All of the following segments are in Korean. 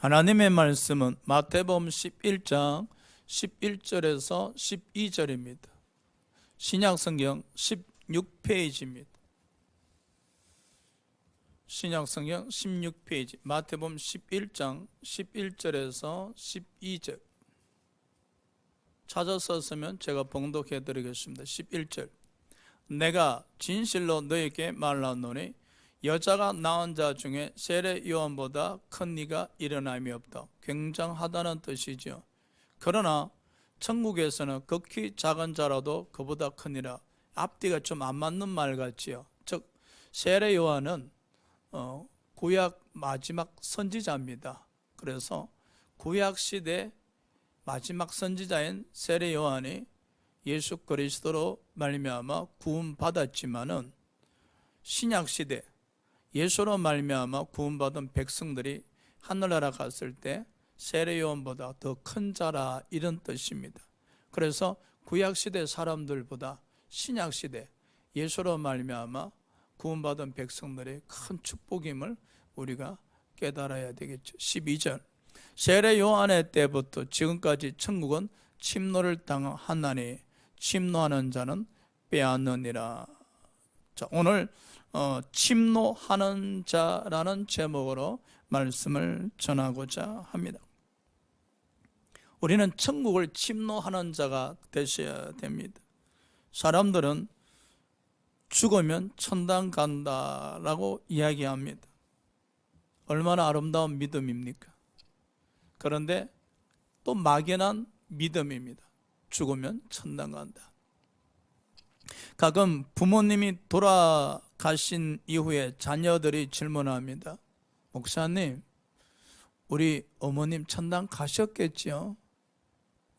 하나님의 말씀은 마태복음 11장 11절에서 12절입니다. 신약성경 16페이지입니다. 신약성경 16페이지 마태복음 11장 11절에서 12절 찾았었으면 제가 봉독해 드리겠습니다. 11절 내가 진실로 너에게 말하노니 여자가 낳은 자 중에 세례 요한보다 큰 이가 일어남이 없다. 굉장하다는 뜻이죠. 그러나 천국에서는 극히 작은 자라도 그보다 크니라. 앞뒤가 좀 안 맞는 말 같지요. 즉 세례 요한은 구약 마지막 선지자입니다. 그래서 구약 시대 마지막 선지자인 세례 요한이 예수 그리스도로 말미암아 구원받았지만은 신약 시대 예수로 말미암아 구원받은 백성들이 하늘나라 갔을 때 세례 요한보다 더 큰 자라 이런 뜻입니다. 그래서 구약 시대 사람들보다 신약 시대 예수로 말미암아 구원받은 백성들의 큰 축복임을 우리가 깨달아야 되겠죠. 12절 세례 요한의 때부터 지금까지 천국은 침노를 당하나니 침노하는 자는 빼앗느니라. 자, 오늘 침노하는 자라는 제목으로 말씀을 전하고자 합니다. 우리는 천국을 침노하는 자가 되셔야 됩니다. 사람들은 죽으면 천당 간다라고 이야기합니다. 얼마나 아름다운 믿음입니까? 그런데 또 막연한 믿음입니다. 죽으면 천당 간다. 가끔 부모님이 돌아가신 이후에 자녀들이 질문합니다. 목사님, 우리 어머님 천당 가셨겠죠?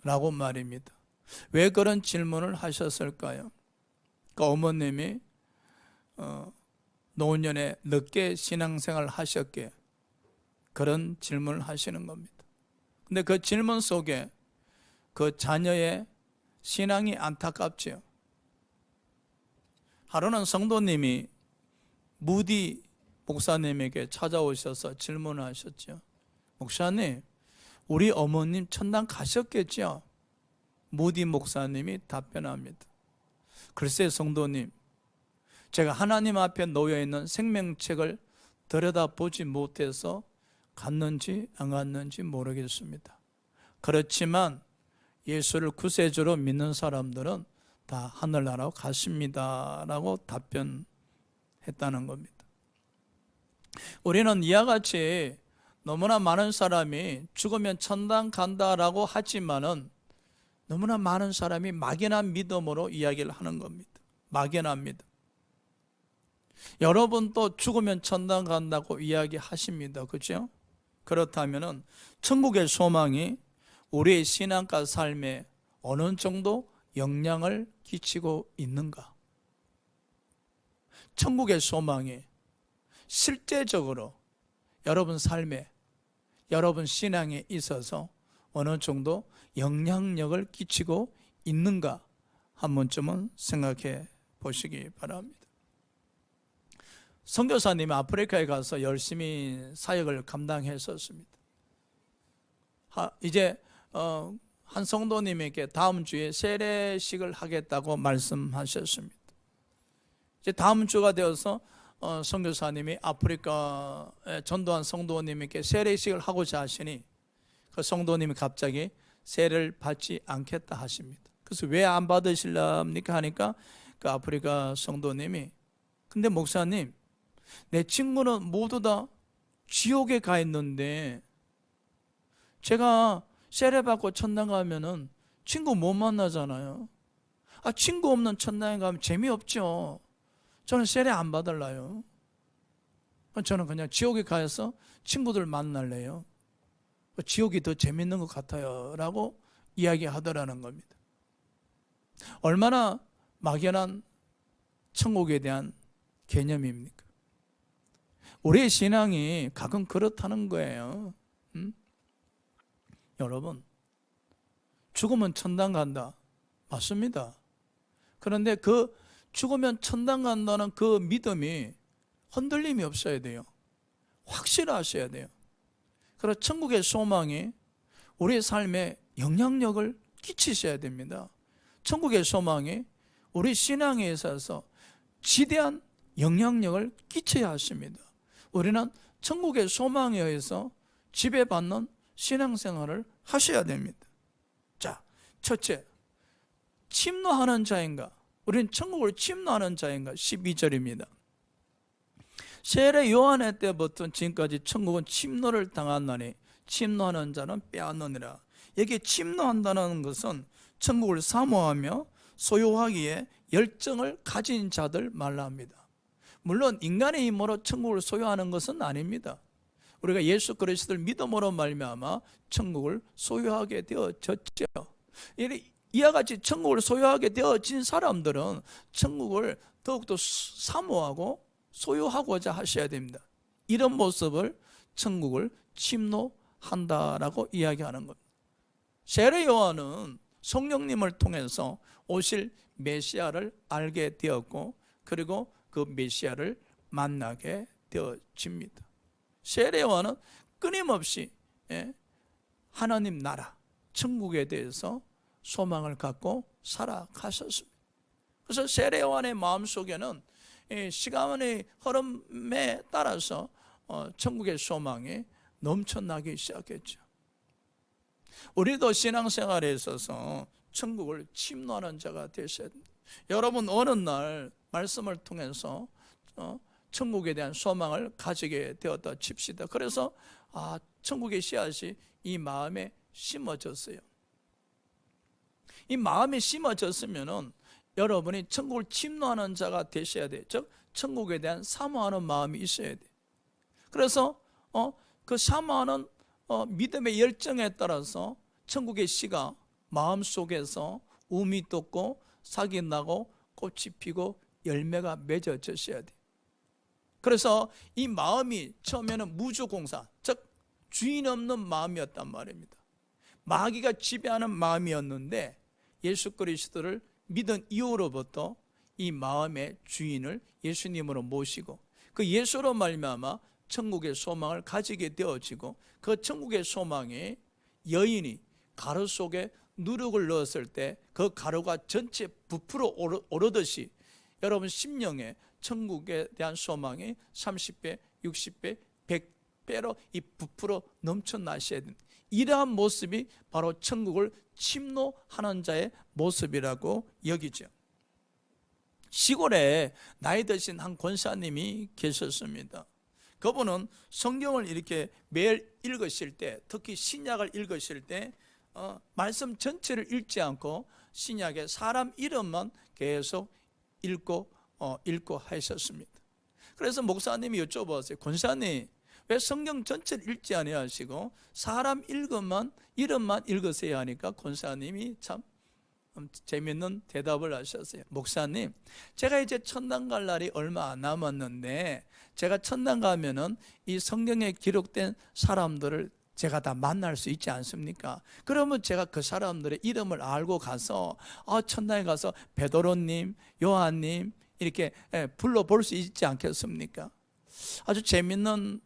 라고 말입니다. 왜 그런 질문을 하셨을까요? 그 어머님이 노년에 늦게 신앙생활 하셨기에 그런 질문을 하시는 겁니다. 근데 그 질문 속에 그 자녀의 신앙이 안타깝죠. 하루는 성도님이 무디 목사님에게 찾아오셔서 질문하셨죠. 목사님, 우리 어머님 천당 가셨겠죠? 무디 목사님이 답변합니다. 글쎄 성도님, 제가 하나님 앞에 놓여있는 생명책을 들여다보지 못해서 갔는지 안 갔는지 모르겠습니다. 그렇지만 예수를 구세주로 믿는 사람들은 다 하늘나라로 가십니다 라고 답변했다는 겁니다. 우리는 이와 같이 너무나 많은 사람이 죽으면 천당 간다라고 하지만은 너무나 많은 사람이 막연한 믿음으로 이야기를 하는 겁니다. 막연한 믿음. 여러분도 죽으면 천당 간다고 이야기하십니다. 그렇죠? 그렇다면은 천국의 소망이 우리의 신앙과 삶에 어느 정도 영향을 끼치고 있는가? 천국의 소망이 실제적으로 여러분 삶에, 여러분 신앙에 있어서 어느 정도 영향력을 끼치고 있는가? 한 번쯤은 생각해 보시기 바랍니다. 선교사님이 아프리카에 가서 열심히 사역을 감당했었습니다. 이제 한 성도님에게 다음 주에 세례식을 하겠다고 말씀하셨습니다. 이제 다음 주가 되어서 선교사님이 아프리카에 전도한 성도님에게 세례식을 하고자 하시니 그 성도님이 갑자기 세례를 받지 않겠다 하십니다. 그래서 왜 안 받으실랍니까 하니까 그 아프리카 성도님이 근데 목사님, 내 친구는 모두 다 지옥에 가 있는데 제가 세례 받고 천당 가면은 친구 못 만나잖아요. 친구 없는 천당에 가면 재미없죠. 저는 세례 안 받을래요. 저는 그냥 지옥에 가서 친구들 만날래요. 지옥이 더 재밌는 것 같아요 라고 이야기하더라는 겁니다. 얼마나 막연한 천국에 대한 개념입니까? 우리의 신앙이 가끔 그렇다는 거예요. 여러분, 죽으면 천당 간다. 맞습니다. 그런데 그 죽으면 천당 간다는 그 믿음이 흔들림이 없어야 돼요. 확실하셔야 돼요. 그래서 천국의 소망이 우리의 삶에 영향력을 끼치셔야 됩니다. 천국의 소망이 우리 신앙에 있어서 지대한 영향력을 끼쳐야 하십니다. 우리는 천국의 소망에 의해서 지배받는 신앙생활을 하셔야 됩니다. 자, 첫째, 침노하는 자인가? 우리는 천국을 침노하는 자인가? 12절입니다. 세례 요한의 때부터 지금까지 천국은 침노를 당하나니 침노하는 자는 빼앗느니라. 여기 침노한다는 것은 천국을 사모하며 소유하기에 열정을 가진 자들 말합니다. 물론 인간의 힘으로 천국을 소유하는 것은 아닙니다. 우리가 예수 그리스도를 믿음으로 말미암아 천국을 소유하게 되어졌죠. 이와 같이 천국을 소유하게 되어진 사람들은 천국을 더욱더 사모하고 소유하고자 하셔야 됩니다. 이런 모습을 천국을 침노한다라고 이야기하는 것. 세례 요한은 성령님을 통해서 오실 메시아를 알게 되었고, 그리고 그 메시아를 만나게 되어집니다. 세례 요한은 끊임없이 하나님 나라, 천국에 대해서 소망을 갖고 살아가셨습니다. 그래서 세례 요한의 마음속에는 시간의 흐름에 따라서 천국의 소망이 넘쳐나기 시작했죠. 우리도 신앙생활에 있어서 천국을 침노하는 자가 되셔야 됩니다. 여러분 어느 날 말씀을 통해서 천국에 대한 소망을 가지게 되었다 칩시다. 그래서 천국의 씨앗이 이 마음에 심어졌어요. 이 마음에 심어졌으면은 여러분이 천국을 침노하는 자가 되셔야 돼요. 즉 천국에 대한 사모하는 마음이 있어야 돼요. 그래서 그 사모하는 믿음의 열정에 따라서 천국의 씨가 마음속에서 움이 돋고 싹이 나고 꽃이 피고 열매가 맺어졌어야 돼요. 그래서 이 마음이 처음에는 무주공사, 즉 주인 없는 마음이었단 말입니다. 마귀가 지배하는 마음이었는데 예수 그리스도를 믿은 이후로부터 이 마음의 주인을 예수님으로 모시고 그 예수로 말미암아 천국의 소망을 가지게 되어지고, 그 천국의 소망이 여인이 가루 속에 누룩을 넣었을 때 그 가루가 전체 부풀어 오르듯이 여러분 심령에 천국에 대한 소망이 30배, 60배, 100배로 이 부풀어 넘쳐나셔야 됩니다. 이러한 모습이 바로 천국을 침노하는 자의 모습이라고 여기죠. 시골에 나이 드신 한 권사님이 계셨습니다. 그분은 성경을 이렇게 매일 읽으실 때, 특히 신약을 읽으실 때 말씀 전체를 읽지 않고 신약의 사람 이름만 계속 읽고 하셨습니다. 그래서 목사님이 여쭤봤어요. 권사님, 왜 성경 전체를 읽지 아니하시고 사람 이름만 읽으세요 하니까 권사님이 참 재밌는 대답을 하셨어요. 목사님, 제가 이제 천당 갈 날이 얼마 안 남았는데 제가 천당 가면은 이 성경에 기록된 사람들을 제가 다 만날 수 있지 않습니까? 그러면 제가 그 사람들의 이름을 알고 가서 천당에 가서 베드로님, 요한님 이렇게 불러볼 수 있지 않겠습니까? 아주 재밌는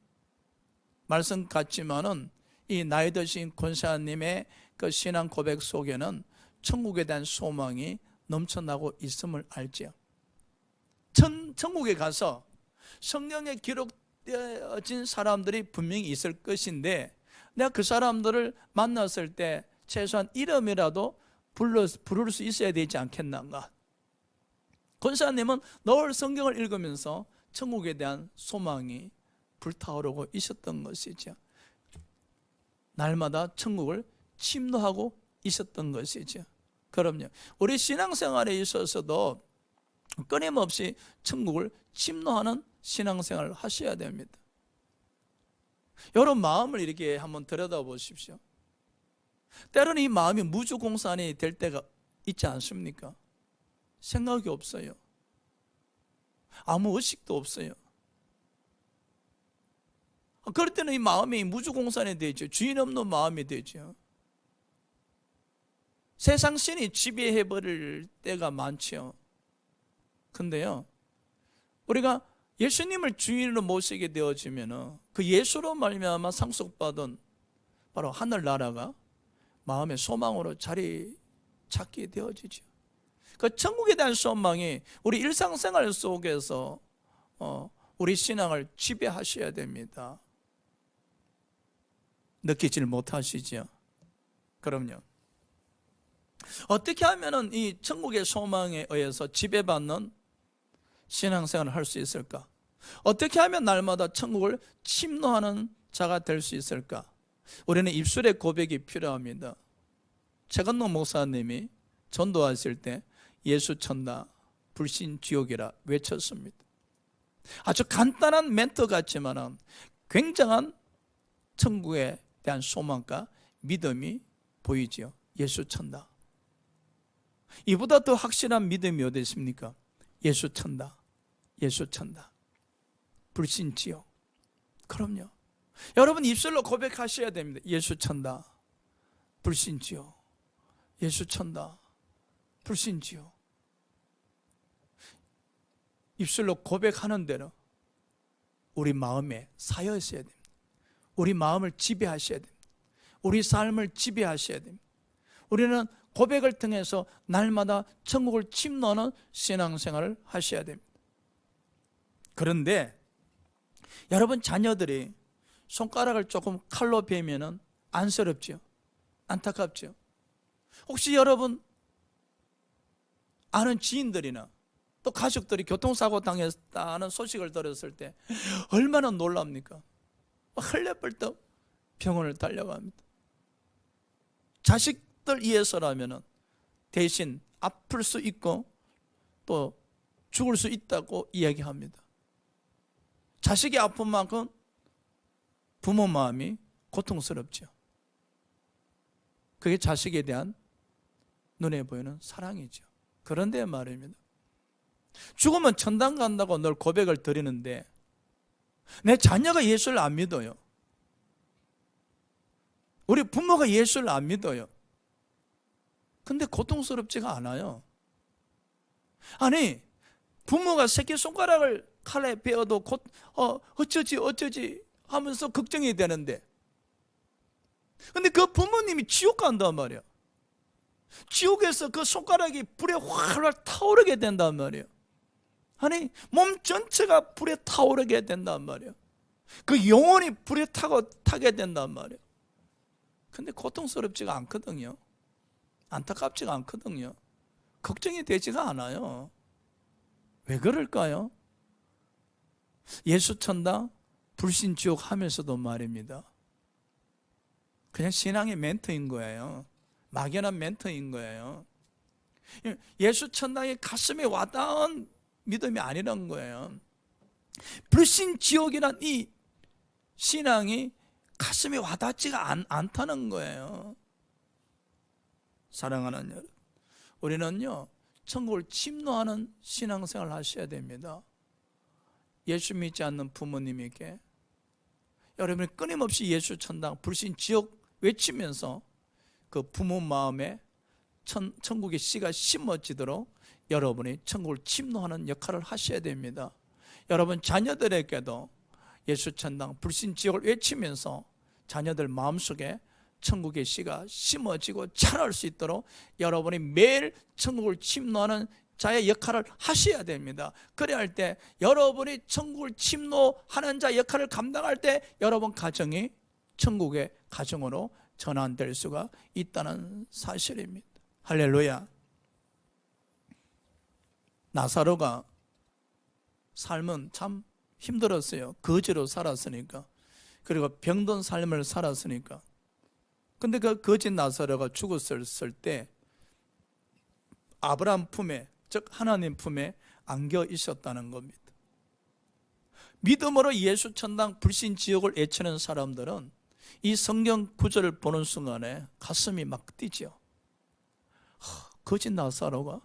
말씀 같지만은 이 나이 드신 권사님의 그 신앙 고백 속에는 천국에 대한 소망이 넘쳐나고 있음을 알지요. 천국에 가서 성경에 기록되어진 사람들이 분명히 있을 것인데 내가 그 사람들을 만났을 때 최소한 이름이라도 부를 수 있어야 되지 않겠는가. 권사님은 늘 성경을 읽으면서 천국에 대한 소망이 불타오르고 있었던 것이죠. 날마다 천국을 침노하고 있었던 것이죠. 그럼요, 우리 신앙생활에 있어서도 끊임없이 천국을 침노하는 신앙생활을 하셔야 됩니다. 여러분 마음을 이렇게 한번 들여다보십시오. 때로는 이 마음이 무주공산이 될 때가 있지 않습니까? 생각이 없어요. 아무 의식도 없어요. 그럴 때는 이 마음이 무주공산이 되죠. 주인 없는 마음이 되죠. 세상 신이 지배해버릴 때가 많죠. 근데요, 우리가 예수님을 주인으로 모시게 되어지면 그 예수로 말미암아 상속받은 바로 하늘나라가 마음의 소망으로 자리 찾게 되어지죠. 그 천국에 대한 소망이 우리 일상생활 속에서 우리 신앙을 지배하셔야 됩니다. 느끼질 못하시죠? 그럼요. 어떻게 하면은 이 천국의 소망에 의해서 지배받는 신앙생활을 할 수 있을까? 어떻게 하면 날마다 천국을 침노하는 자가 될 수 있을까? 우리는 입술의 고백이 필요합니다. 최건노 목사님이 전도하실 때 예수 천다, 불신 지옥이라 외쳤습니다. 아주 간단한 멘트 같지만 굉장한 천국에 대한 소망과 믿음이 보이지요. 예수 천다. 이보다 더 확실한 믿음이 어디 있습니까? 예수 천다, 예수 천다, 불신 지옥. 그럼요. 여러분 입술로 고백하셔야 됩니다. 예수 천다, 불신 지옥, 예수 천다, 불신 지옥. 입술로 고백하는 대로 우리 마음에 쌓여 있어야 됩니다. 우리 마음을 지배하셔야 됩니다. 우리 삶을 지배하셔야 됩니다. 우리는 고백을 통해서 날마다 천국을 침노하는 신앙생활을 하셔야 됩니다. 그런데 여러분 자녀들이 손가락을 조금 칼로 베면 안쓰럽죠? 안타깝죠? 혹시 여러분 아는 지인들이나 또 가족들이 교통사고 당했다는 소식을 들었을 때 얼마나 놀랍니까? 헐레벌떡 병원을 달려갑니다. 자식들 위해서라면 대신 아플 수 있고 또 죽을 수 있다고 이야기합니다. 자식이 아픈 만큼 부모 마음이 고통스럽죠. 그게 자식에 대한 눈에 보이는 사랑이죠. 그런데 말입니다. 죽으면 천당 간다고 늘 고백을 드리는데 내 자녀가 예수를 안 믿어요. 우리 부모가 예수를 안 믿어요. 근데 고통스럽지가 않아요. 아니 부모가 새끼손가락을 칼에 베어도 어쩌지 하면서 걱정이 되는데 근데 그 부모님이 지옥 간단 말이야. 지옥에서 그 손가락이 불에 활활 타오르게 된단 말이에요. 아니 몸 전체가 불에 타오르게 된단 말이에요. 그 영혼이 불에 타게 된단 말이에요. 근데 고통스럽지가 않거든요. 안타깝지가 않거든요. 걱정이 되지가 않아요. 왜 그럴까요? 예수 천당 불신 지옥 하면서도 말입니다. 그냥 신앙의 멘트인 거예요. 막연한 멘트인 거예요. 예수 천당이 가슴에 와닿은 믿음이 아니란 거예요. 불신 지옥이란 이 신앙이 가슴에 와닿지가 않다는 거예요. 사랑하는 여러분, 우리는요 천국을 침노하는 신앙생활을 하셔야 됩니다. 예수 믿지 않는 부모님에게 여러분이 끊임없이 예수 천당 불신 지옥 외치면서 그 부모 마음에 천국의 씨가 심어지도록 여러분이 천국을 침노하는 역할을 하셔야 됩니다. 여러분 자녀들에게도 예수 천당 불신 지옥을 외치면서 자녀들 마음속에 천국의 씨가 심어지고 자랄 수 있도록 여러분이 매일 천국을 침노하는 자의 역할을 하셔야 됩니다. 그래야 할 때 여러분이 천국을 침노하는 자 역할을 감당할 때 여러분 가정이 천국의 가정으로 전환될 수가 있다는 사실입니다. 할렐루야. 나사로가 삶은 참 힘들었어요. 거지로 살았으니까. 그리고 병든 삶을 살았으니까. 근데 그 거지 나사로가 죽었을 때 아브라함 품에, 즉 하나님 품에 안겨 있었다는 겁니다. 믿음으로 예수 천당 불신 지옥을 외치는 사람들은 이 성경 구절을 보는 순간에 가슴이 막 뛰죠. 거지 나사로가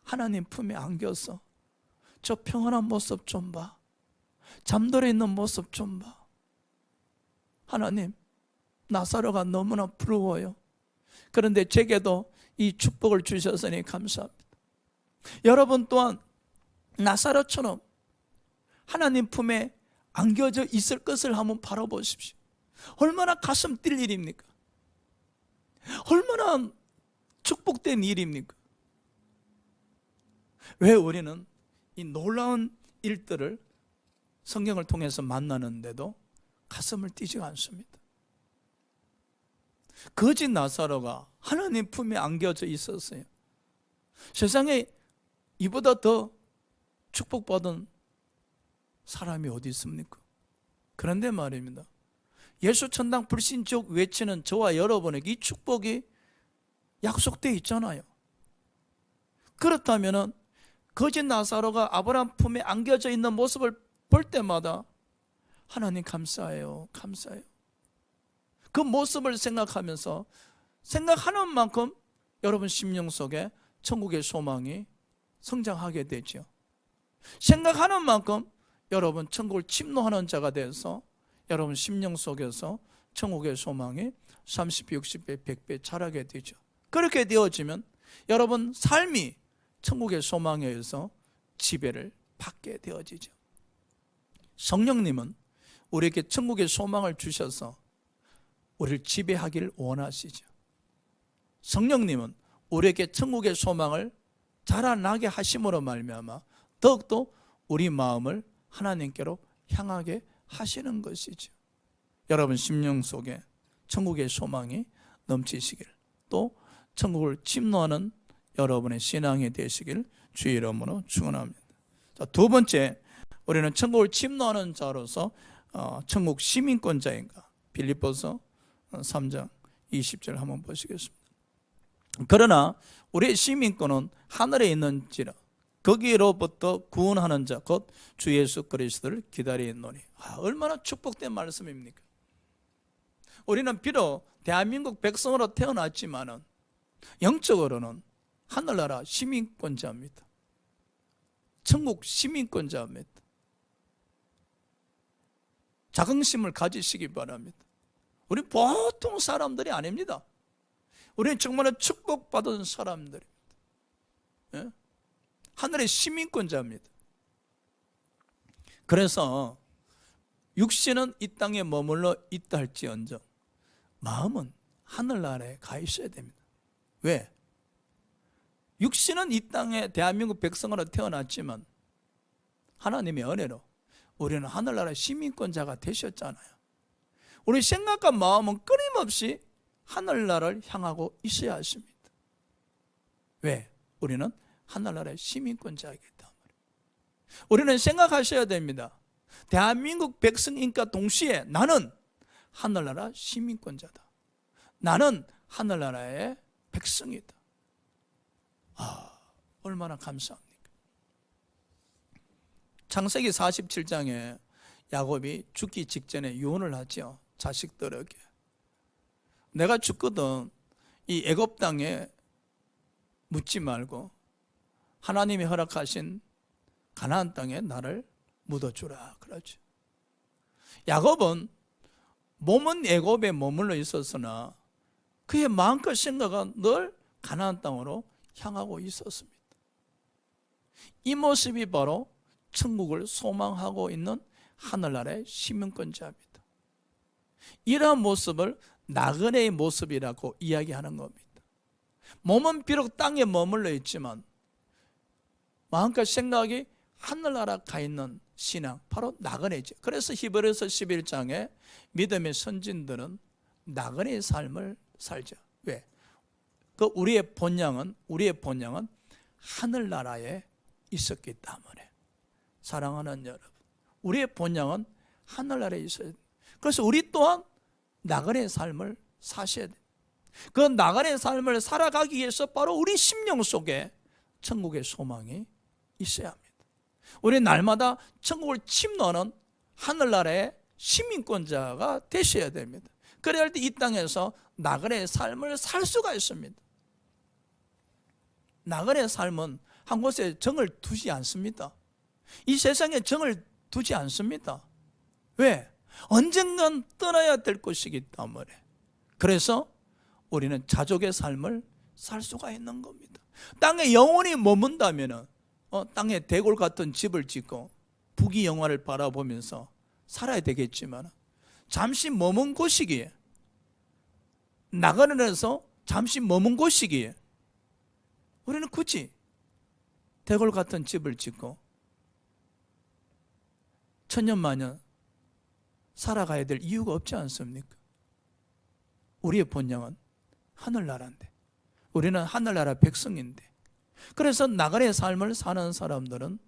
하나님 품에 안겨서 저 평안한 모습 좀 봐. 잠들어 있는 모습 좀 봐. 하나님, 나사로가 너무나 부러워요. 그런데 제게도 이 축복을 주셨으니 감사합니다. 여러분 또한 나사로처럼 하나님 품에 안겨져 있을 것을 한번 바라보십시오. 얼마나 가슴 뛸 일입니까? 얼마나 축복된 일입니까? 왜 우리는 이 놀라운 일들을 성경을 통해서 만나는데도 가슴을 뛰지 않습니다? 거지 나사로가 하나님 품에 안겨져 있었어요. 세상에 이보다 더 축복받은 사람이 어디 있습니까? 그런데 말입니다, 예수 천당 불신족 외치는 저와 여러분에게 이 축복이 약속되어 있잖아요. 그렇다면 거지 나사로가 아브라함 품에 안겨져 있는 모습을 볼 때마다 하나님 감사해요, 감사해요. 그 모습을 생각하면서 생각하는 만큼 여러분 심령 속에 천국의 소망이 성장하게 되죠. 생각하는 만큼 여러분 천국을 침노하는 자가 돼서 여러분 심령 속에서 천국의 소망이 30배, 60배, 100배 자라게 되죠. 그렇게 되어지면 여러분 삶이 천국의 소망에 의해서 지배를 받게 되어지죠. 성령님은 우리에게 천국의 소망을 주셔서 우리를 지배하기를 원하시죠. 성령님은 우리에게 천국의 소망을 자라나게 하심으로 말미암아 더욱더 우리 마음을 하나님께로 향하게 하시는 것이죠. 여러분 심령 속에 천국의 소망이 넘치시길, 또 천국을 침노하는 여러분의 신앙이 되시길 주의 이름으로 축원합니다. 자, 두 번째, 우리는 천국을 침노하는 자로서 천국 시민권자인가? 빌립보서 3장 20절 한번 보시겠습니다. 그러나 우리의 시민권은 하늘에 있는지라 거기로부터 구원하는 자 곧 주 예수 그리스도를 기다리노니. 얼마나 축복된 말씀입니까? 우리는 비록 대한민국 백성으로 태어났지만은 영적으로는 하늘나라 시민권자입니다. 천국 시민권자입니다. 자긍심을 가지시기 바랍니다. 우리 보통 사람들이 아닙니다. 우리는 정말 축복받은 사람들입니다. 예? 하늘의 시민권자입니다. 그래서 육신은 이 땅에 머물러 있다 할지언정 마음은 하늘나라에 가 있어야 됩니다. 왜? 육신은 이 땅에 대한민국 백성으로 태어났지만 하나님의 은혜로 우리는 하늘나라 시민권자가 되셨잖아요. 우리 생각과 마음은 끊임없이 하늘나라를 향하고 있어야 하십니다. 왜? 우리는 하늘나라의 시민권자이기 때문에. 우리는 생각하셔야 됩니다. 대한민국 백성인과 동시에 나는 하늘나라 시민권자다. 나는 하늘나라의 백성이다. 얼마나 감사합니까? 창세기 47장에 야곱이 죽기 직전에 유언을 하죠. 자식들에게 내가 죽거든 이 애굽 땅에 묻지 말고 하나님이 허락하신 가나안 땅에 나를 묻어주라 그러죠. 야곱은 몸은 애굽에 머물러 있었으나 그의 마음과 생각은 늘 가나안 땅으로 향하고 있었습니다. 이 모습이 바로 천국을 소망하고 있는 하늘나라의 시민권자입니다. 이러한 모습을 나그네의 모습이라고 이야기하는 겁니다. 몸은 비록 땅에 머물러 있지만 마음과 생각이 하늘나라 가 있는 신앙, 바로 나그네죠. 그래서 히브리서 11장에 믿음의 선진들은 나그네의 삶을 살죠. 왜? 우리의 본향은 하늘나라에 있었기 때문에. 사랑하는 여러분, 우리의 본향은 하늘나라에 있어야 됩니다. 그래서 우리 또한 나그네의 삶을 사셔야 됩니다. 그 나그네의 삶을 살아가기 위해서 바로 우리 심령 속에 천국의 소망이 있어야 합니다. 우리 날마다 천국을 침노하는 하늘나라의 시민권자가 되셔야 됩니다. 그래야 할 때 이 땅에서 나그네의 삶을 살 수가 있습니다. 나그네의 삶은 한 곳에 정을 두지 않습니다. 이 세상에 정을 두지 않습니다. 왜? 언젠간 떠나야 될 것이기 때문에. 그래서 우리는 자족의 삶을 살 수가 있는 겁니다. 땅에 영원히 머문다면 땅에 대골 같은 집을 짓고 부귀영화를 바라보면서 살아야 되겠지만 잠시 머문 곳이기에, 나가는에서 잠시 머문 곳이기에 우리는 굳이 대궐 같은 집을 짓고 천년만년 살아가야 될 이유가 없지 않습니까? 우리의 본향은 하늘나라인데, 우리는 하늘나라 백성인데, 그래서 나그네 삶을 사는 사람들은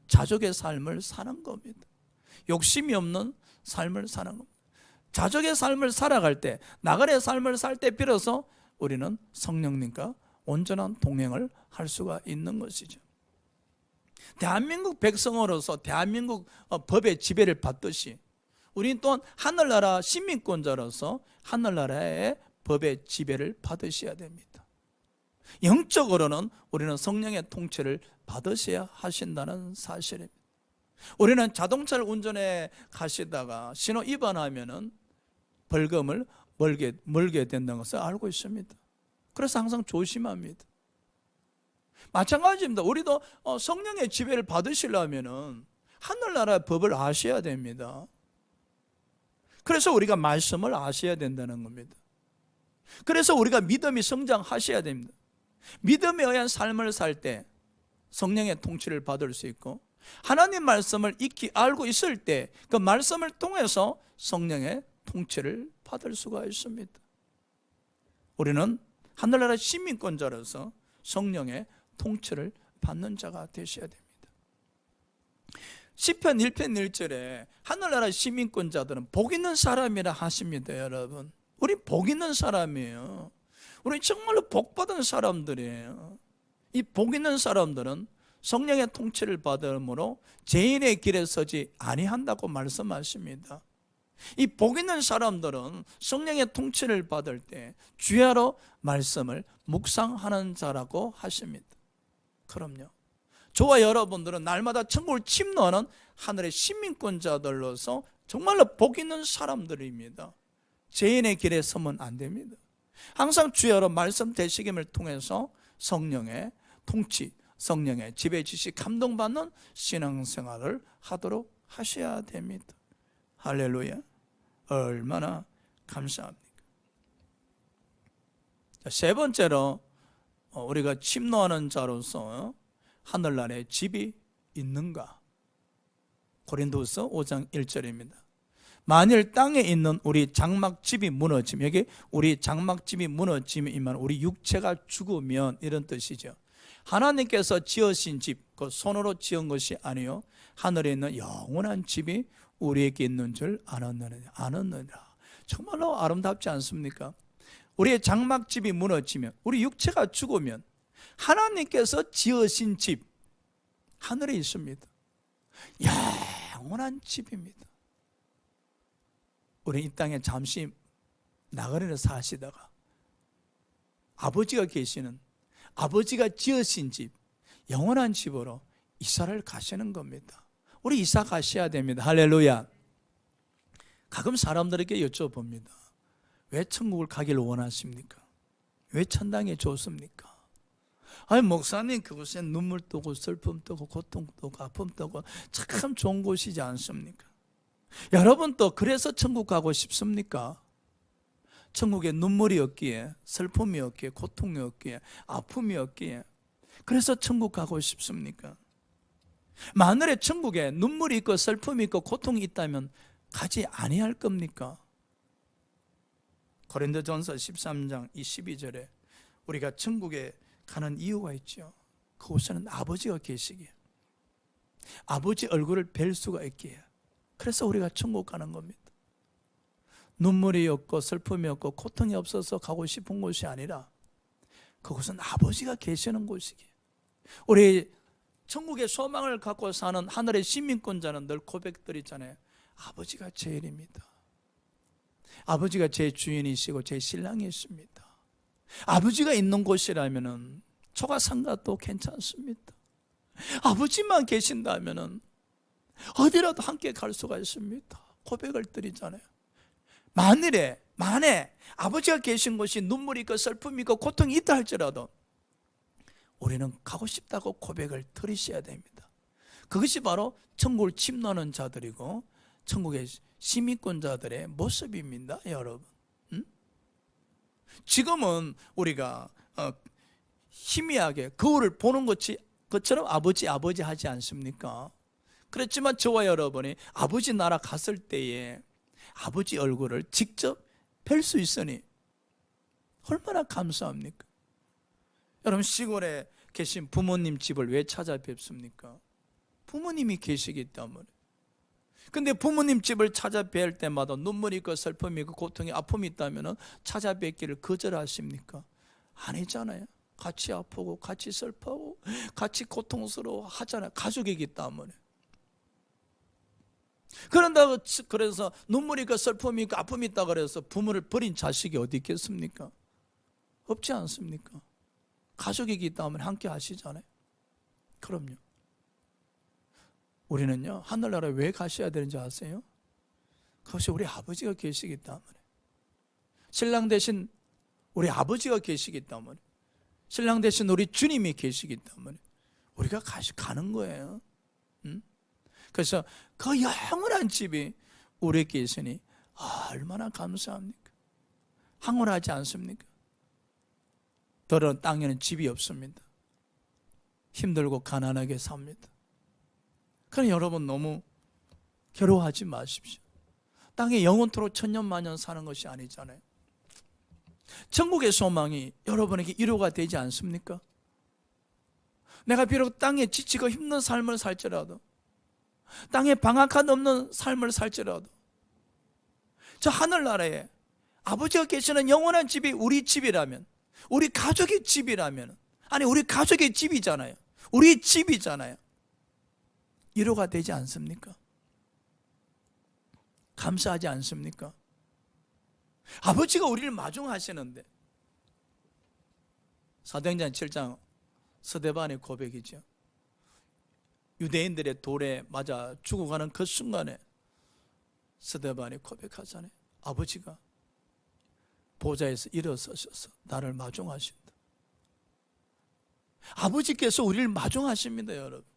자족의 삶을 사는 겁니다. 욕심이 없는 삶을 사는 겁니다. 자족의 삶을 살아갈 때, 나그네 삶을 살 때 비로소 우리는 성령님과 온전한 동행을 할 수가 있는 것이죠. 대한민국 백성으로서 대한민국 법의 지배를 받듯이 우리는 또한 하늘나라 시민권자로서 하늘나라의 법의 지배를 받으셔야 됩니다. 영적으로는 우리는 성령의 통치를 받으셔야 하신다는 사실입니다. 우리는 자동차를 운전해 가시다가 신호 위반하면은 벌금을 멀게 된다는 것을 알고 있습니다. 그래서 항상 조심합니다. 마찬가지입니다. 우리도 성령의 지배를 받으시려면은 하늘나라의 법을 아셔야 됩니다. 그래서 우리가 말씀을 아셔야 된다는 겁니다. 그래서 우리가 믿음이 성장하셔야 됩니다. 믿음에 의한 삶을 살 때 성령의 통치를 받을 수 있고, 하나님 말씀을 익히 알고 있을 때 그 말씀을 통해서 성령의 통치를 받을 수가 있습니다. 우리는 하늘나라 시민권자로서 성령의 통치를 받는 자가 되셔야 됩니다. 시편 1편 1절에 하늘나라 시민권자들은 복 있는 사람이라 하십니다. 여러분, 우리 복 있는 사람이에요. 우리 정말로 복 받은 사람들이에요. 이 복 있는 사람들은 성령의 통치를 받음으로 죄인의 길에 서지 아니한다고 말씀하십니다. 이 복 있는 사람들은 성령의 통치를 받을 때 주야로 말씀을 묵상하는 자라고 하십니다. 그럼요, 저와 여러분들은 날마다 천국을 침노하는 하늘의 시민권자들로서 정말로 복 있는 사람들입니다. 죄인의 길에 서면 안 됩니다. 항상 주야로 말씀 되시김을 통해서 성령의 통치, 성령의 지배 지시 감동받는 신앙생활을 하도록 하셔야 됩니다. 할렐루야, 얼마나 감사합니까? 세 번째로 우리가 침노하는 자로서 하늘나라에 집이 있는가? 고린도서 5장 1절입니다. 만일 땅에 있는 우리 장막집이 무너지면, 여기 우리 장막집이 무너지면 우리 육체가 죽으면 이런 뜻이죠. 하나님께서 지으신 집, 그 손으로 지은 것이 아니요 하늘에 있는 영원한 집이 우리에게 있는 줄 아느니라. 정말로 아름답지 않습니까? 우리의 장막집이 무너지면, 우리 육체가 죽으면 하나님께서 지으신 집, 하늘에 있습니다. 영원한 집입니다. 우리 이 땅에 잠시 나그네로 사시다가 아버지가 계시는, 아버지가 지으신 집, 영원한 집으로 이사를 가시는 겁니다. 우리 이사 가셔야 됩니다. 할렐루야. 가끔 사람들에게 여쭤봅니다. 왜 천국을 가기를 원하십니까? 왜 천당이 좋습니까? 아니 목사님, 그곳에 눈물 뜨고 슬픔 뜨고 고통 뜨고 아픔 뜨고 참 좋은 곳이지 않습니까? 여러분 또 그래서 천국 가고 싶습니까? 천국에 눈물이 없기에, 슬픔이 없기에, 고통이 없기에, 아픔이 없기에 그래서 천국 가고 싶습니까? 만일에 천국에 눈물이 있고 슬픔이 있고 고통이 있다면 가지 아니할 겁니까? 고린도전서 13장 22절에 우리가 천국에 가는 이유가 있죠. 그곳에는 아버지가 계시기에, 아버지 얼굴을 뵐 수가 있기에, 그래서 우리가 천국 가는 겁니다. 눈물이 없고 슬픔이 없고 고통이 없어서 가고 싶은 곳이 아니라 그곳은 아버지가 계시는 곳이기에, 우리 천국의 소망을 갖고 사는 하늘의 시민권자는 늘 고백드리잖아요. 아버지가 제일입니다. 아버지가 제 주인이시고 제 신랑이십니다. 아버지가 있는 곳이라면 초가 상가도 괜찮습니다. 아버지만 계신다면 어디라도 함께 갈 수가 있습니다. 고백을 드리잖아요. 만에 아버지가 계신 곳이 눈물이 있고 슬픔이 있고 고통이 있다 할지라도 우리는 가고 싶다고 고백을 드리셔야 됩니다. 그것이 바로 천국을 침노하는 자들이고 천국의 시민권자들의 모습입니다, 여러분. 지금은 우리가 희미하게 거울을 보는 것처럼 아버지 하지 않습니까? 그렇지만 저와 여러분이 아버지 나라 갔을 때에 아버지 얼굴을 직접 뵐 수 있으니 얼마나 감사합니까? 여러분, 시골에 계신 부모님 집을 왜 찾아뵙습니까? 부모님이 계시기 때문에. 근데 부모님 집을 찾아뵐 때마다 눈물이 있고 슬픔이 있고 고통이 아픔이 있다면 찾아뵙기를 거절하십니까? 아니잖아요. 같이 아프고 같이 슬퍼하고 같이 고통스러워 하잖아요. 가족이기 때문에. 그런다고 그래서 눈물이 있고 슬픔이 있고 아픔이 있다 그래서 부모를 버린 자식이 어디 있겠습니까? 없지 않습니까? 가족이기 때문에 함께 하시잖아요. 그럼요. 우리는요, 하늘나라에 왜 가셔야 되는지 아세요? 그것이 우리 아버지가 계시기 때문에. 신랑 대신 우리 아버지가 계시기 때문에, 신랑 대신 우리 주님이 계시기 때문에 우리가 가는 거예요. 그래서 그 영원한 집이 우리에게 있으니 얼마나 감사합니까? 황홀하지 않습니까? 더러운 땅에는 집이 없습니다. 힘들고 가난하게 삽니다. 그러니 여러분 너무 괴로워하지 마십시오. 땅에 영원토록 천년만년 사는 것이 아니잖아요. 천국의 소망이 여러분에게 위로가 되지 않습니까? 내가 비록 땅에 지치고 힘든 삶을 살지라도, 땅에 방학한 없는 삶을 살지라도, 저 하늘나라에 아버지가 계시는 영원한 집이 우리 집이라면, 우리 가족의 집이라면, 아니 우리 가족의 집이잖아요. 우리 집이잖아요. 위로가 되지 않습니까? 감사하지 않습니까? 아버지가 우리를 마중하시는데, 사도행전 7장 스데반의 고백이죠. 유대인들의 돌에 맞아 죽어가는 그 순간에 스데반이 고백하잖아요. 아버지가 보좌에서 일어서셔서 나를 마중하신다. 아버지께서 우리를 마중하십니다, 여러분.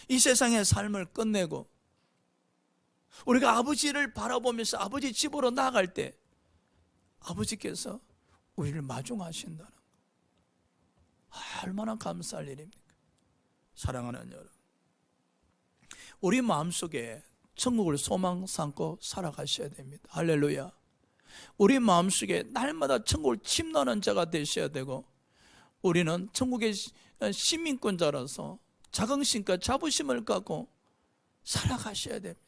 이 세상의 삶을 끝내고 우리가 아버지를 바라보면서 아버지 집으로 나아갈 때 아버지께서 우리를 마중하신다는 것. 얼마나 감사할 일입니까? 사랑하는 여러분, 우리 마음속에 천국을 소망 삼고 살아가셔야 됩니다. 할렐루야. 우리 마음속에 날마다 천국을 침노하는 자가 되셔야 되고, 우리는 천국의 시민권자라서 자긍심과 자부심을 갖고 살아가셔야 됩니다.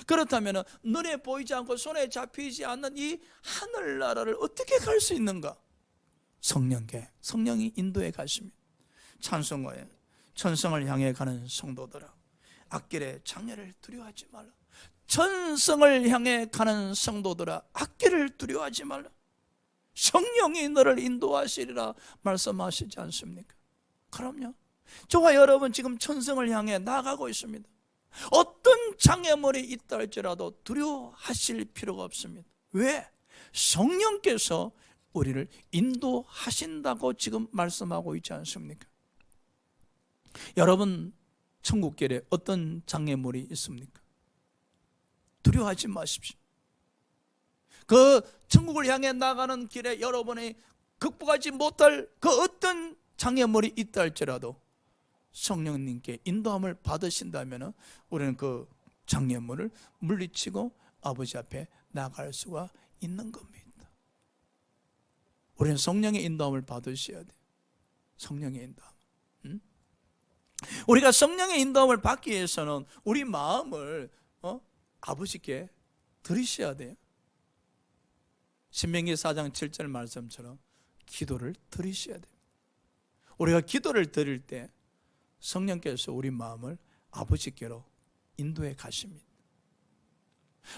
그렇다면 눈에 보이지 않고 손에 잡히지 않는 이 하늘나라를 어떻게 갈 수 있는가? 성령이 인도해 가십니다. 찬송가에 천성을 향해 가는 성도들아, 앞길의 장애를 두려워하지 말라. 천성을 향해 가는 성도들아, 앞길을 두려워하지 말라. 성령이 너를 인도하시리라 말씀하시지 않습니까? 그럼요. 저와 여러분 지금 천성을 향해 나아가고 있습니다. 어떤 장애물이 있다 할지라도 두려워하실 필요가 없습니다. 왜? 성령께서 우리를 인도하신다고 지금 말씀하고 있지 않습니까? 여러분 천국길에 어떤 장애물이 있습니까? 두려워하지 마십시오. 그 천국을 향해 나가는 길에 여러분이 극복하지 못할 그 어떤 장애물이 있다 할지라도 성령님께 인도함을 받으신다면 우리는 그 장애물을 물리치고 아버지 앞에 나갈 수가 있는 겁니다. 우리는 성령의 인도함을 받으셔야 돼요. 성령의 인도함. 우리가 성령의 인도함을 받기 위해서는 우리 마음을 아버지께 드리셔야 돼요. 신명기 4장 7절 말씀처럼 기도를 드리셔야 돼요. 우리가 기도를 드릴 때 성령께서 우리 마음을 아버지께로 인도해 가십니다.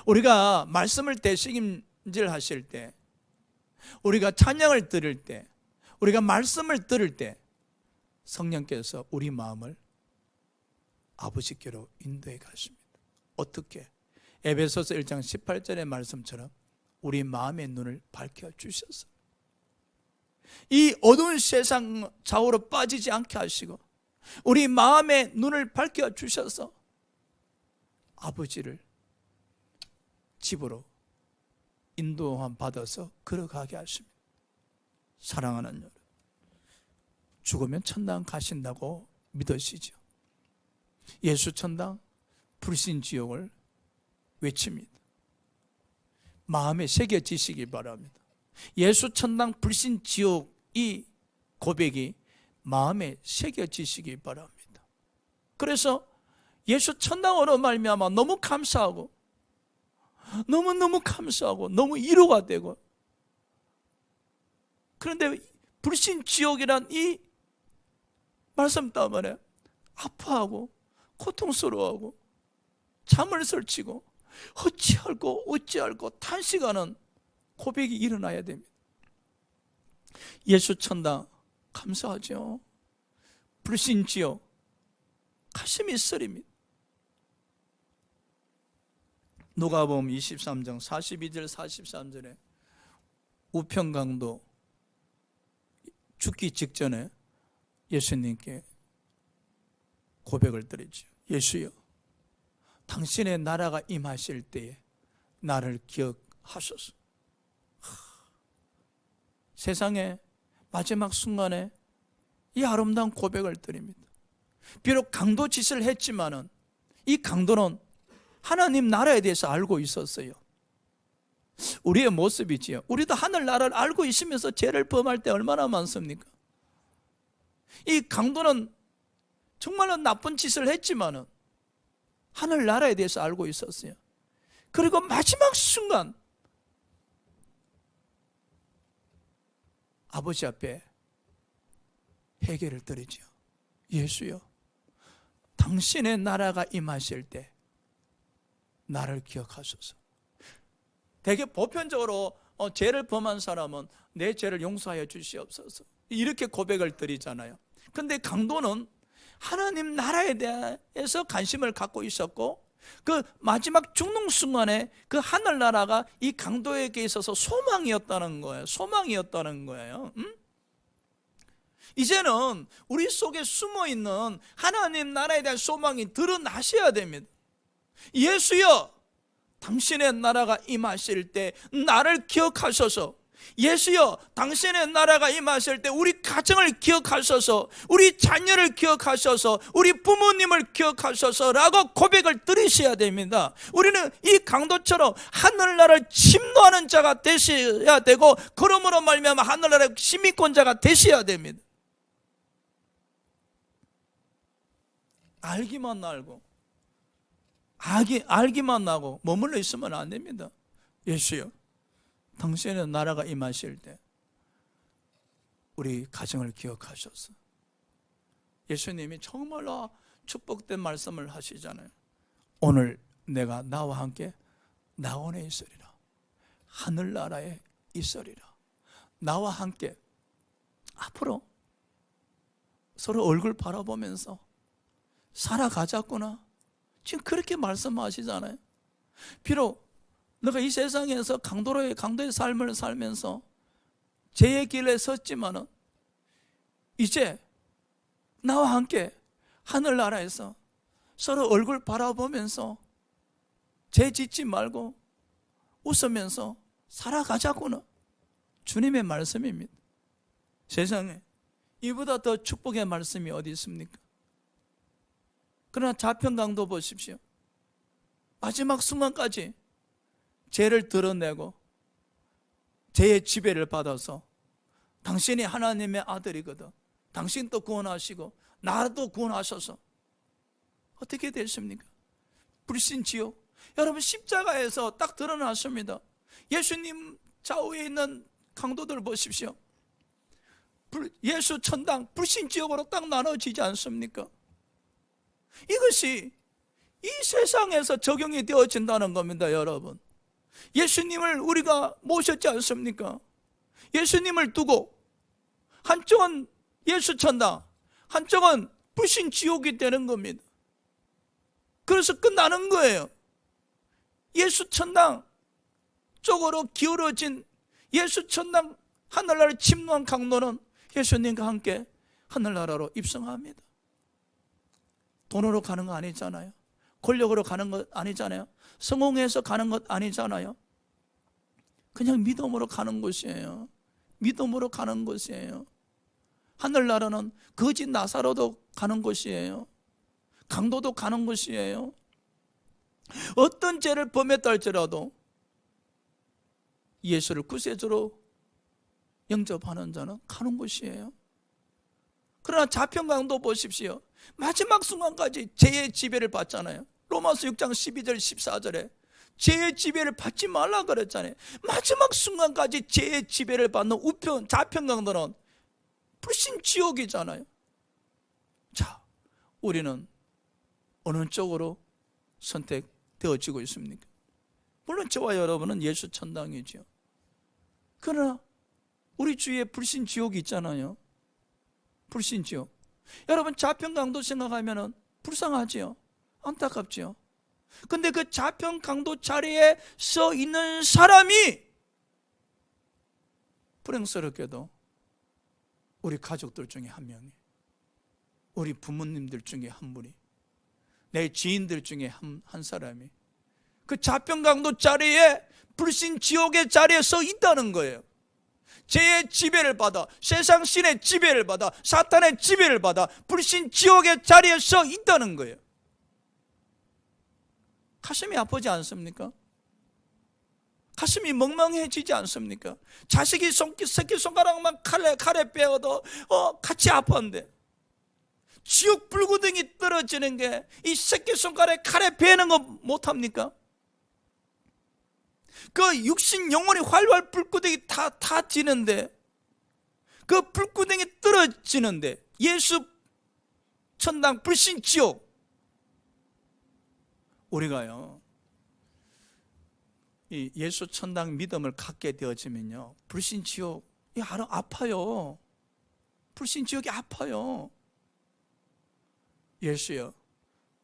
우리가 말씀을 대신질 하실 때, 우리가 찬양을 들을 때, 우리가 말씀을 들을 때 성령께서 우리 마음을 아버지께로 인도해 가십니다. 어떻게? 에베소서 1장 18절의 말씀처럼 우리 마음의 눈을 밝혀주셔서 이 어두운 세상 좌우로 빠지지 않게 하시고 우리 마음의 눈을 밝혀주셔서 아버지를 집으로 인도함 받아서 걸어가게 하십니다. 사랑하는 여러분, 죽으면 천당 가신다고 믿으시죠? 예수 천당, 불신 지옥을 외칩니다. 마음에 새겨지시기 바랍니다. 예수 천당, 불신 지옥, 이 고백이 마음에 새겨지시기 바랍니다. 그래서 예수 천당으로 말미암아 너무 감사하고, 너무너무 감사하고, 너무 위로가 되고, 그런데 불신 지옥이란 이 말씀 때문에 아파하고 고통스러워하고 잠을 설치고 어찌할꼬 탄식하는 고백이 일어나야 됩니다. 예수 천당 감사하죠. 불신 지옥 가슴이 쓰립니다. 누가복음 23장 42절 43절에 우평강도 죽기 직전에 예수님께 고백을 드리죠. 예수여, 당신의 나라가 임하실 때에 나를 기억하소서. 세상의 마지막 순간에 이 아름다운 고백을 드립니다. 비록 강도 짓을 했지만은 이 강도는 하나님 나라에 대해서 알고 있었어요. 우리의 모습이지요. 우리도 하늘나라를 알고 있으면서 죄를 범할 때 얼마나 많습니까? 이 강도는 정말로 나쁜 짓을 했지만은 하늘나라에 대해서 알고 있었어요. 그리고 마지막 순간 아버지 앞에 회개를 드리죠. 예수여, 당신의 나라가 임하실 때 나를 기억하소서. 되게 보편적으로 죄를 범한 사람은 내 죄를 용서하여 주시옵소서, 이렇게 고백을 드리잖아요. 그런데 강도는 하나님 나라에 대해서 관심을 갖고 있었고, 그 마지막 죽는 순간에 그 하늘나라가 이 강도에게 있어서 소망이었다는 거예요. 소망이었다는 거예요. 이제는 우리 속에 숨어있는 하나님 나라에 대한 소망이 드러나셔야 됩니다. 예수여, 당신의 나라가 임하실 때 나를 기억하소서. 예수여, 당신의 나라가 임하실 때 우리 가정을 기억하소서, 우리 자녀를 기억하소서, 우리 부모님을 기억하소서라고 고백을 드리셔야 됩니다. 우리는 이 강도처럼 하늘나라를 침노하는 자가 되셔야 되고, 그러므로 말미암아 하늘나라의 시민권자가 되셔야 됩니다. 알기만 알고 알기만 하고 머물러 있으면 안 됩니다. 예수여, 당신의 나라가 임하실 때 우리 가정을 기억하셔서. 예수님이 정말로 축복된 말씀을 하시잖아요. 오늘 내가 나와 함께 낙원에 있으리라, 하늘나라에 있으리라. 나와 함께 앞으로 서로 얼굴 바라보면서 살아가자꾸나, 지금 그렇게 말씀하시잖아요. 비록 너가 이 세상에서 강도의 삶을 살면서 죄의 길에 섰지만은 이제 나와 함께 하늘나라에서 서로 얼굴 바라보면서 죄 짓지 말고 웃으면서 살아가자꾸나, 주님의 말씀입니다. 세상에 이보다 더 축복의 말씀이 어디 있습니까? 그러나 자평강도 보십시오. 마지막 순간까지 죄를 드러내고 죄의 지배를 받아서 당신이 하나님의 아들이거든, 당신도 구원하시고 나도 구원하셔서 어떻게 됐습니까? 불신 지옥. 여러분, 십자가에서 딱 드러났습니다. 예수님 좌우에 있는 강도들 보십시오. 예수 천당, 불신 지옥으로 딱 나눠지지 않습니까? 이것이 이 세상에서 적용이 되어진다는 겁니다. 여러분, 예수님을 우리가 모셨지 않습니까? 예수님을 두고 한쪽은 예수 천당, 한쪽은 불신 지옥이 되는 겁니다. 그래서 끝나는 거예요. 예수 천당 쪽으로 기울어진 예수 천당 하늘나라를 침노한 강도는 예수님과 함께 하늘나라로 입성합니다. 돈으로 가는 거 아니잖아요. 권력으로 가는 것 아니잖아요. 성공해서 가는 것 아니잖아요. 그냥 믿음으로 가는 곳이에요. 믿음으로 가는 곳이에요. 하늘나라는 거짓 나사로도 가는 곳이에요. 강도도 가는 곳이에요. 어떤 죄를 범했다 할지라도 예수를 구세주로 영접하는 자는 가는 곳이에요. 그러나 자평강도 보십시오. 마지막 순간까지 죄의 지배를 받잖아요. 로마서 6장 12절 14절에 죄의 지배를 받지 말라 그랬잖아요. 마지막 순간까지 죄의 지배를 받는 우편 자평강도는 불신 지옥이잖아요. 자, 우리는 어느 쪽으로 선택되어지고 있습니까? 물론 저와 여러분은 예수 천당이죠. 그러나 우리 주위에 불신 지옥이 있잖아요. 불신 지옥. 여러분 자평강도 생각하면 불쌍하지요. 안타깝지요. 근데 그 자평강도 자리에 서 있는 사람이 불행스럽게도 우리 가족들 중에 한 명이, 우리 부모님들 중에 한 분이, 내 지인들 중에 한 사람이 그 자평강도 자리에, 불신 지옥의 자리에 서 있다는 거예요. 죄의 지배를 받아, 세상 신의 지배를 받아, 사탄의 지배를 받아 불신 지옥의 자리에 서 있다는 거예요. 가슴이 아프지 않습니까? 가슴이 멍멍해지지 않습니까? 자식이 새끼손가락만 칼에 빼어도 같이 아팠는데 지옥 불구덩이 떨어지는 게 이 새끼손가락에 칼에 베는 거 못합니까? 그 육신 영혼이 활활 불구덩이 다 지는데, 그 불구덩이 떨어지는데 예수 천당 불신 지옥, 우리가요 이 예수 천당 믿음을 갖게 되어지면요 불신 지옥이 아파요. 불신 지옥이 아파요. 예수여,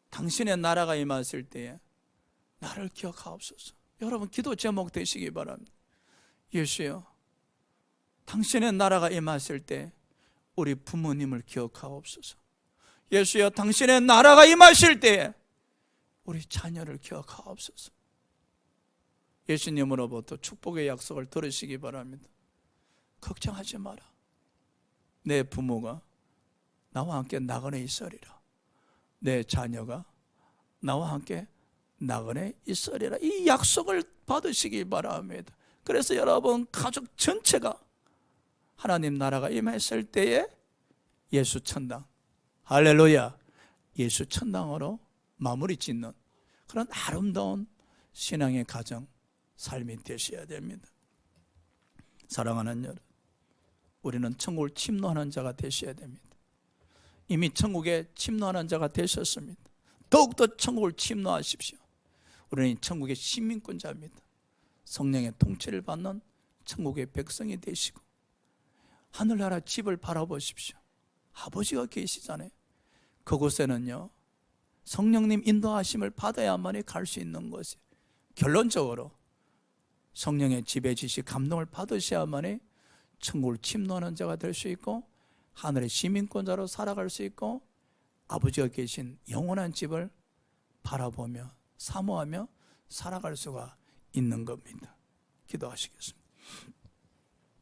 당신의 나라가 임하실 때에 나를 기억하옵소서. 여러분 기도 제목 되시기 바랍니다. 예수여, 당신의 나라가 임하실 때 우리 부모님을 기억하옵소서. 예수여, 당신의 나라가 임하실 때에 우리 자녀를 기억하옵소서. 예수님으로부터 축복의 약속을 들으시기 바랍니다. 걱정하지 마라. 내 부모가 나와 함께 나그네 있으리라. 내 자녀가 나와 함께 나그네 있으리라. 이 약속을 받으시기 바랍니다. 그래서 여러분 가족 전체가 하나님 나라가 임했을 때에 예수 천당, 할렐루야, 예수 천당으로 마무리 짓는 그런 아름다운 신앙의 가정, 삶이 되셔야 됩니다. 사랑하는 여러분, 우리는 천국을 침노하는 자가 되셔야 됩니다. 이미 천국에 침노하는 자가 되셨습니다. 더욱더 천국을 침노하십시오. 우리는 천국의 시민권자입니다. 성령의 통치를 받는 천국의 백성이 되시고 하늘나라 집을 바라보십시오. 아버지가 계시잖아요. 그곳에는요 성령님 인도하심을 받아야만이 갈 수 있는 것이, 결론적으로 성령의 지배지시 감동을 받으셔야만이 천국을 침노하는 자가 될 수 있고 하늘의 시민권자로 살아갈 수 있고 아버지가 계신 영원한 집을 바라보며 사모하며 살아갈 수가 있는 겁니다. 기도하시겠습니다.